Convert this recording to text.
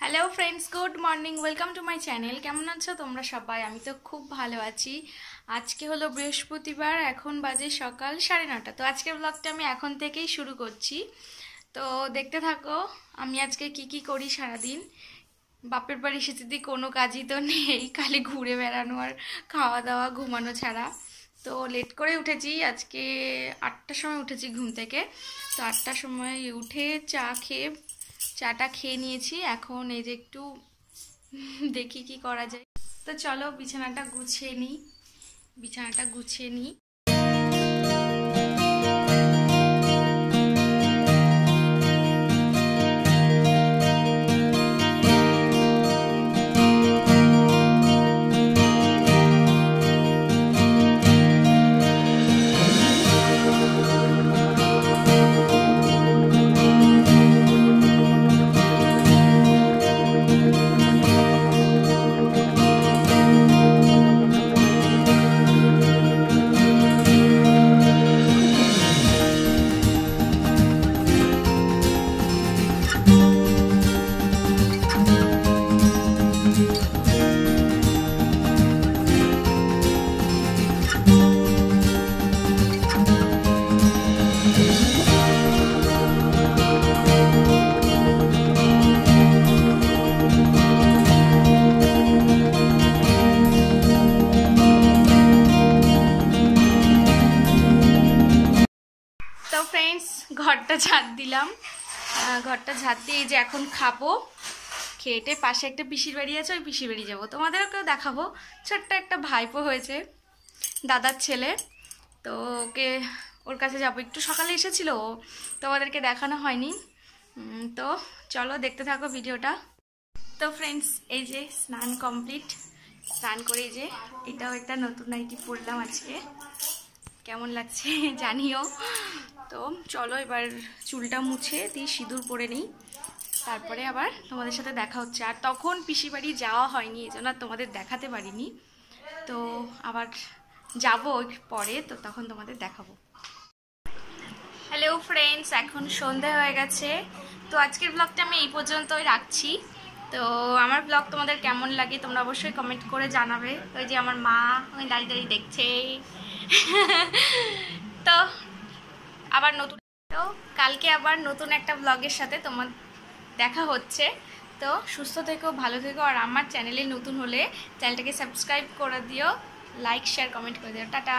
Hello friends, good morning, welcome to my channel. কেমন আছো তোমরা সবাই? আমি তো খুব ভালো আছি। আজকে হলো বৃহস্পতিবার, এখন বাজে সকাল 9:30। তো আজকের ব্লগটা আমি এখন থেকেই শুরু করছি, তো দেখতে থাকো আমি আজকে কি কি করি সারাদিন। বাপের বাড়ি এসেছি, কোনো কাজই তো নেই, খালি ঘুরে বেড়ানো আর খাওয়া দাওয়া ঘুমানো ছাড়া। তো লেট করে উঠেছি আজকে, 8টার সময় উঠেছি ঘুম থেকে। তো 8টার সময় উঠে চাটা খেয়ে নিয়েছি। এখন এই যে একটু দেখি কি করা যায়। তো চলো বিছানাটা গুছিয়ে নিই। তো ফ্রেন্ডস, ঘরটা ঝাড় দিলাম। ঘরটা ঝাড় দিয়ে এই যে এখন খাবো। খেয়েটে পাশে একটা পিসির বাড়ি আছে, ওই পিসির বাড়ি যাবো, তোমাদেরকেও দেখাবো। ছোট্ট একটা ভাইপো হয়েছে, দাদার ছেলে। তো ওর কাছে যাবো। একটু সকালে এসেছিল, তোমাদেরকে দেখানো হয়নি। তো চলো দেখতে থাকো ভিডিওটা। তো ফ্রেন্ডস, এই যে স্নান কমপ্লিট। স্নান করে এই যে এটাও একটা নতুন নাইটি পরলাম আজকে। কেমন লাগছে জানিও। তো চলো এবার চুলটা মুছে দিয়ে সিঁদুর পরে নিই, তারপরে আবার তোমাদের সাথে দেখা হচ্ছে। আর তখন পিসি বাড়ি যাওয়া হয়নি, এই জন্য তোমাদের দেখাতে পারিনি। তো আবার যাবো পরে, তো তখন তোমাদের দেখাবো। হ্যালো ফ্রেন্ডস, এখন সন্ধে হয়ে গেছে। তো আজকের ব্লগটা আমি এই পর্যন্তই রাখছি। তো আমার ব্লগ তোমাদের কেমন লাগে তোমরা অবশ্যই কমেন্ট করে জানাবে। ওই যে আমার মা ওই দাঁড়িয়ে দাঁড়িয়ে দেখছে। তো কালকে আবার নতুন একটা ব্লগের সাথে তোমার দেখা হচ্ছে। তো সুস্থ থেকো, ভালো থেকো। আর আমার চ্যানেলে নতুন হলে চ্যানেলটাকে সাবস্ক্রাইব করে দিও, লাইক শেয়ার কমেন্ট করে দিও। টাটা।